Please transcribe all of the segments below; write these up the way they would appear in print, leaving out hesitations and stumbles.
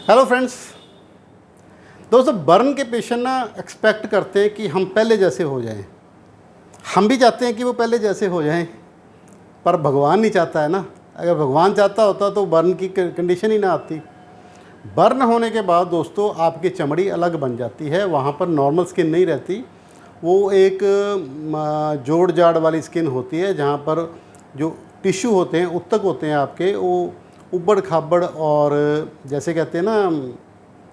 Hello friends. दोस्तों, burn के patient ना एक्सपेक्ट करते हैं कि हम पहले जैसे हो जाएं। हम भी चाहते हैं कि वो पहले जैसे हो जाएं, पर भगवान नहीं चाहता है ना। अगर भगवान चाहता होता तो बर्न की कंडीशन ही ना आती। बर्न होने के बाद दोस्तों आपकी चमड़ी अलग बन जाती है, वहाँ पर नॉर्मल स्किन नहीं रहती। वो एक जोड़ जाड़ वाली स्किन होती है, जहाँ पर जो टिश्यू होते हैं, उत्तक होते हैं आपके, वो उबड़ खाबड़ और जैसे कहते हैं ना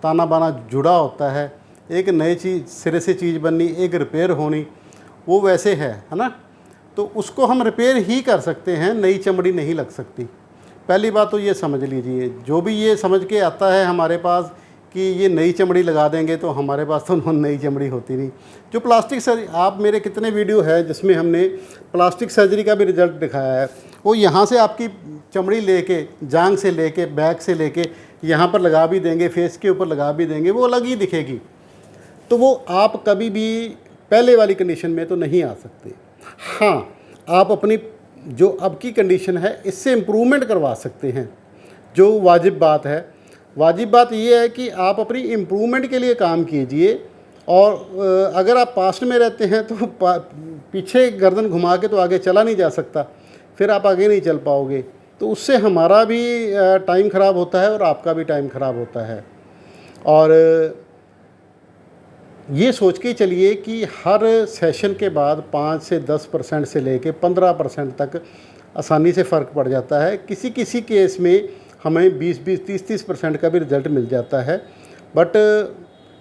ताना बाना जुड़ा होता है। एक नई चीज़ सिरे से चीज़ बननी, एक रिपेयर होनी, वो वैसे है ना। तो उसको हम रिपेयर ही कर सकते हैं, नई चमड़ी नहीं लग सकती। पहली बात तो ये समझ लीजिए। जो भी ये समझ के आता है हमारे पास कि ये नई चमड़ी लगा देंगे, तो हमारे पास तो नई चमड़ी होती नहीं। जो प्लास्टिक सर्जरी, आप मेरे कितने वीडियो है जिसमें हमने प्लास्टिक सर्जरी का भी रिजल्ट दिखाया है। वो यहाँ से आपकी चमड़ी लेके, जांघ से लेके, बैक से लेके यहाँ पर लगा भी देंगे, फेस के ऊपर लगा भी देंगे, वो अलग ही दिखेगी। तो वो आप कभी भी पहले वाली कंडीशन में तो नहीं आ सकते। हाँ, आप अपनी जो अब की कंडीशन है इससे इम्प्रूवमेंट करवा सकते हैं। जो वाजिब बात है, वाजिब बात ये है कि आप अपनी इम्प्रूवमेंट के लिए काम कीजिए। और अगर आप पास्ट में रहते हैं तो पीछे गर्दन घुमा के तो आगे चला नहीं जा सकता, फिर आप आगे नहीं चल पाओगे। तो उससे हमारा भी टाइम ख़राब होता है और आपका भी टाइम ख़राब होता है। और ये सोच के चलिए कि हर सेशन के बाद 5 से 10% से लेके 15% तक आसानी से फ़र्क पड़ जाता है। किसी किसी केस में हमें 20-20, 30-30% का भी रिज़ल्ट मिल जाता है। बट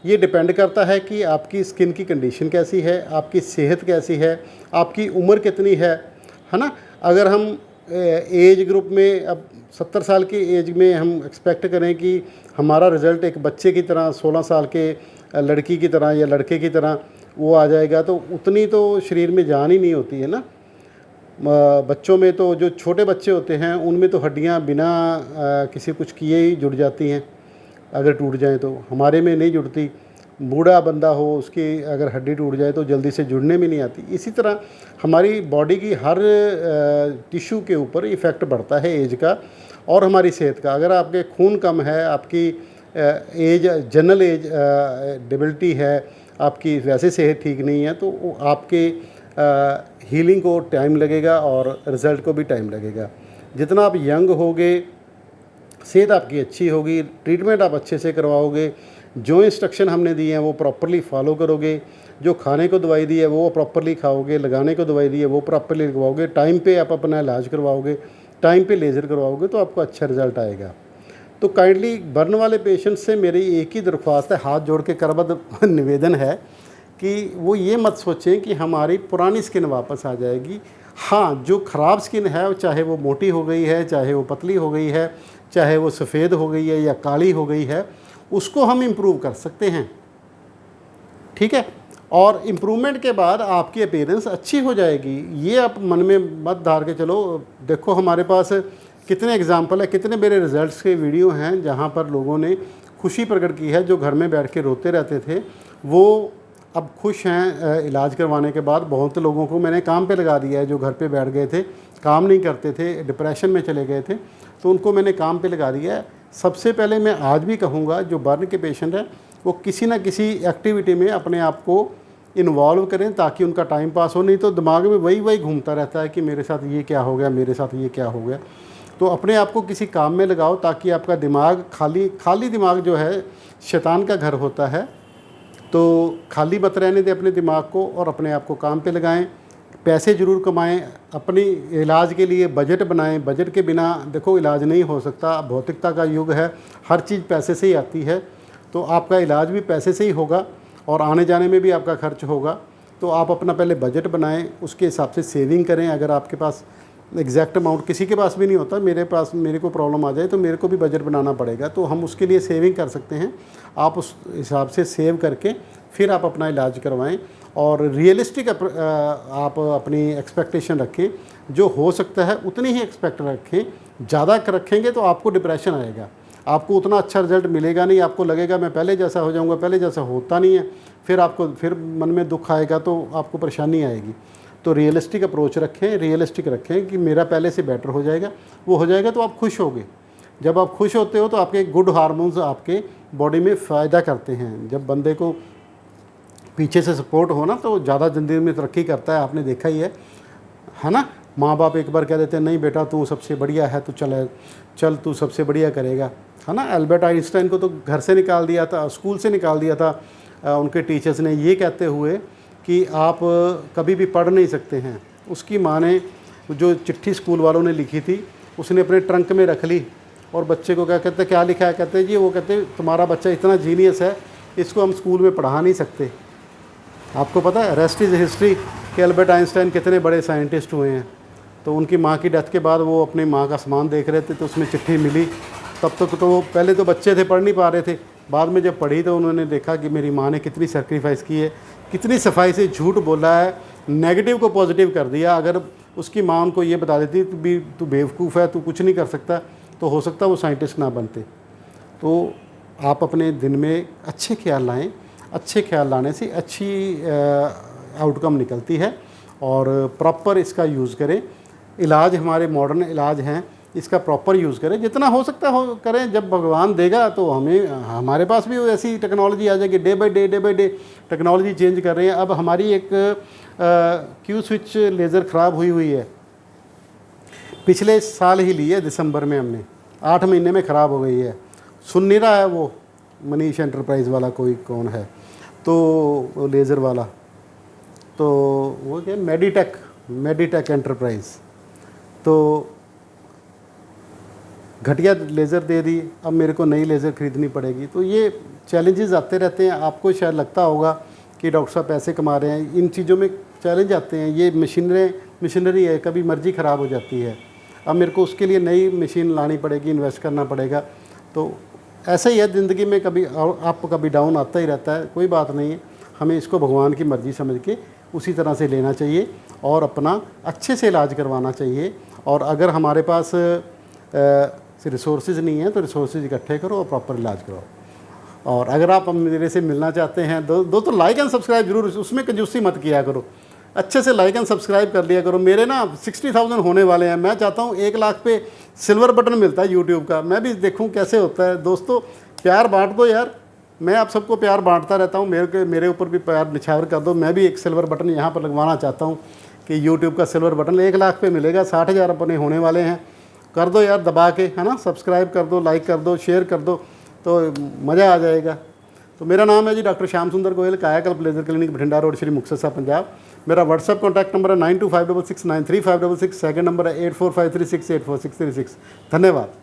ये डिपेंड करता है कि आपकी स्किन की कंडीशन कैसी है, आपकी सेहत कैसी है, आपकी उम्र कितनी है ना। अगर हम एज ग्रुप में अब 70 साल की एज में हम एक्सपेक्ट करें कि हमारा रिज़ल्ट एक बच्चे की तरह, 16 साल के लड़की की तरह या लड़के की तरह वो आ जाएगा, तो उतनी तो शरीर में जान ही नहीं होती है ना। बच्चों में तो, जो छोटे बच्चे होते हैं उनमें तो हड्डियां बिना किसी कुछ किए ही जुड़ जाती हैं। अगर टूट जाए तो हमारे में नहीं जुड़ती। बूढ़ा बंदा हो, उसकी अगर हड्डी टूट जाए तो जल्दी से जुड़ने में नहीं आती। इसी तरह हमारी बॉडी की हर टिश्यू के ऊपर इफ़ेक्ट बढ़ता है एज का और हमारी सेहत का। अगर आपके खून कम है, आपकी एज, जनरल एज डिबिलिटी है, आपकी वैसे सेहत ठीक नहीं है, तो आपके हीलिंग को टाइम लगेगा और रिज़ल्ट को भी टाइम लगेगा। जितना आप यंग होगे, सेहत आपकी अच्छी होगी, ट्रीटमेंट आप अच्छे से करवाओगे, जो इंस्ट्रक्शन हमने दिए हैं वो प्रॉपरली फॉलो करोगे, जो खाने को दवाई दी है वो प्रॉपरली खाओगे, लगाने को दवाई दी है वो प्रॉपरली लगवाओगे, टाइम पे आप अपना इलाज करवाओगे, टाइम पे लेज़र करवाओगे, तो आपको अच्छा रिज़ल्ट आएगा। तो काइंडली बर्न वाले पेशेंट से मेरी एक ही दरख्वास्त है, हाथ जोड़ के करबद्ध निवेदन है कि वो ये मत सोचें कि हमारी पुरानी स्किन वापस आ जाएगी। हाँ, जो ख़राब स्किन है, चाहे वो मोटी हो गई है, चाहे वो पतली हो गई है, चाहे वो सफ़ेद हो गई है या काली हो गई है, उसको हम इम्प्रूव कर सकते हैं, ठीक है। और इम्प्रूवमेंट के बाद आपकी अपीयरेंस अच्छी हो जाएगी। ये आप मन में मत धार के चलो। देखो हमारे पास कितने एग्जाम्पल है, कितने मेरे रिज़ल्ट्स के वीडियो हैं जहाँ पर लोगों ने खुशी प्रकट की है। जो घर में बैठ के रोते रहते थे वो अब खुश हैं इलाज करवाने के बाद। बहुत लोगों को मैंने काम पे लगा दिया है, जो घर पे बैठ गए थे, काम नहीं करते थे, डिप्रेशन में चले गए थे, तो उनको मैंने काम पे लगा दिया है। सबसे पहले मैं आज भी कहूँगा, जो बर्न के पेशेंट हैं वो किसी ना किसी एक्टिविटी में अपने आप को इन्वॉल्व करें ताकि उनका टाइम पास हो। नहीं तो दिमाग में वही वही घूमता रहता है कि मेरे साथ ये क्या हो गया, मेरे साथ ये क्या हो गया। तो अपने आप को किसी काम में लगाओ ताकि आपका दिमाग खाली दिमाग जो है शैतान का घर होता है। तो खाली मत रहने दें अपने दिमाग को और अपने आप को काम पे लगाएं। पैसे ज़रूर कमाएं, अपनी इलाज के लिए बजट बनाएं। बजट के बिना देखो इलाज नहीं हो सकता। भौतिकता का युग है, हर चीज़ पैसे से ही आती है। तो आपका इलाज भी पैसे से ही होगा और आने जाने में भी आपका खर्च होगा। तो आप अपना पहले बजट बनाएं, उसके हिसाब से सेविंग करें। अगर आपके पास एग्जैक्ट अमाउंट, किसी के पास भी नहीं होता, मेरे को प्रॉब्लम आ जाए तो मेरे को भी बजट बनाना पड़ेगा, तो हम उसके लिए सेविंग कर सकते हैं। आप उस हिसाब से सेव करके फिर आप अपना इलाज करवाएं और रियलिस्टिक आप अपनी एक्सपेक्टेशन रखें। जो हो सकता है उतनी ही एक्सपेक्ट रखें। ज़्यादा रखेंगे तो आपको डिप्रेशन आएगा, आपको उतना अच्छा रिजल्ट मिलेगा नहीं। आपको लगेगा मैं पहले जैसा हो जाऊंगा, पहले जैसा होता नहीं है, फिर मन में दुख आएगा, तो आपको परेशानी आएगी। तो रियलिस्टिक अप्रोच रखें, रियलिस्टिक रखें कि मेरा पहले से बेटर हो जाएगा। वो हो जाएगा तो आप खुश होगे। जब आप खुश होते हो तो आपके गुड हार्मोन्स आपके बॉडी में फ़ायदा करते हैं। जब बंदे को पीछे से सपोर्ट हो ना तो ज़्यादा ज़िंदगी में तरक्की करता है, आपने देखा ही है ना। माँ बाप एक बार कह देते हैं नहीं बेटा तू सबसे बढ़िया है, तो चल तू सबसे बढ़िया करेगा, है ना। एल्बर्ट आइंस्टाइन को तो घर से निकाल दिया था, स्कूल से निकाल दिया था उनके टीचर्स ने, ये कहते हुए कि आप कभी भी पढ़ नहीं सकते हैं। उसकी माँ ने जो चिट्ठी स्कूल वालों ने लिखी थी उसने अपने ट्रंक में रख ली, और बच्चे को क्या कहते, क्या लिखा है, कहते जी वो कहते तुम्हारा बच्चा इतना जीनियस है, इसको हम स्कूल में पढ़ा नहीं सकते। आपको पता है रेस्ट इज़ हिस्ट्री कि एल्बर्ट आइंस्टाइन कितने बड़े साइंटिस्ट हुए हैं। तो उनकी माँ की डेथ के बाद वो अपनी माँ का सामान देख रहे थे, तो उसमें चिट्ठी मिली। तब तक तो वो पहले तो बच्चे थे, पढ़ नहीं पा रहे थे, बाद में जब पढ़ी तो उन्होंने देखा कि मेरी माँ ने कितनी सेक्रीफाइस की है, कितनी सफाई से झूठ बोला है, नेगेटिव को पॉजिटिव कर दिया। अगर उसकी माँ उनको ये बता देती तू बेवकूफ़ है, तू कुछ नहीं कर सकता, तो हो सकता वो साइंटिस्ट ना बनते। तो आप अपने दिन में अच्छे ख्याल लाएँ, अच्छे ख्याल लाने से अच्छी आउटकम निकलती है, और प्रॉपर इसका यूज़ करें। इलाज हमारे मॉडर्न इलाज हैं, इसका प्रॉपर यूज़ करें, जितना हो सकता हो करें। जब भगवान देगा तो हमारे पास भी ऐसी टेक्नोलॉजी आ जाएगी। Day by day technology change कर रहे हैं। अब हमारी एक क्यू स्विच लेज़र ख़राब हुई है, पिछले साल ही ली है, दिसंबर में हमने, 8 महीने में ख़राब हो गई है। सुन नहीं रहा है वो मनीष एंटरप्राइज़ वाला, कोई कौन है तो वो लेज़र वाला, तो वो क्या मेडिटेक एंटरप्राइज़, तो घटिया लेज़र दे दी, अब मेरे को नई लेज़र ख़रीदनी पड़ेगी। तो ये चैलेंजेस आते रहते हैं। आपको शायद लगता होगा कि डॉक्टर साहब पैसे कमा रहे हैं, इन चीज़ों में चैलेंज आते हैं। ये मशीनरी है, कभी मर्जी ख़राब हो जाती है। अब मेरे को उसके लिए नई मशीन लानी पड़ेगी, इन्वेस्ट करना पड़ेगा। तो ऐसा ही है ज़िंदगी में, कभी अप कभी डाउन आता ही रहता है, कोई बात नहीं है। हमें इसको भगवान की मर्ज़ी समझ के उसी तरह से लेना चाहिए और अपना अच्छे से इलाज करवाना चाहिए। और अगर हमारे पास रिसोर्सेज नहीं है तो रिसोर्सेज इकट्ठे करो और प्रॉपर इलाज करो। और अगर आप मेरे से मिलना चाहते हैं तो लाइक एंड सब्सक्राइब जरूर, उसमें कंजूसी मत किया करो, अच्छे से लाइक एंड सब्सक्राइब कर लिया करो। मेरे ना 60,000 होने वाले हैं, मैं चाहता हूँ 1 लाख पे सिल्वर बटन मिलता है यूट्यूब का, मैं भी देखूँ कैसे होता है। दोस्तों प्यार बांट दो यार, मैं आप सबको प्यार बांटता रहता हूँ, मेरे ऊपर भी प्यार निछावर कर दो। मैं भी एक सिल्वर बटन यहाँ पर लगवाना चाहता हूँ कि यूट्यूब का सिल्वर बटन 1 लाख पे मिलेगा, 60,000 अपने होने वाले हैं। कर दो यार दबा के, है ना, सब्सक्राइब कर दो, लाइक कर दो, शेयर कर दो, तो मज़ा आ जाएगा। तो मेरा नाम है जी डॉक्टर श्याम सुंदर गोयल, कायाकल्प laser clinic, Bathinda road, Shri Muktsar साहब, पंजाब। मेरा व्हाट्सएप कॉन्टैक्ट नंबर है 9256693566, सेकंड नंबर है 8453684636। धन्यवाद।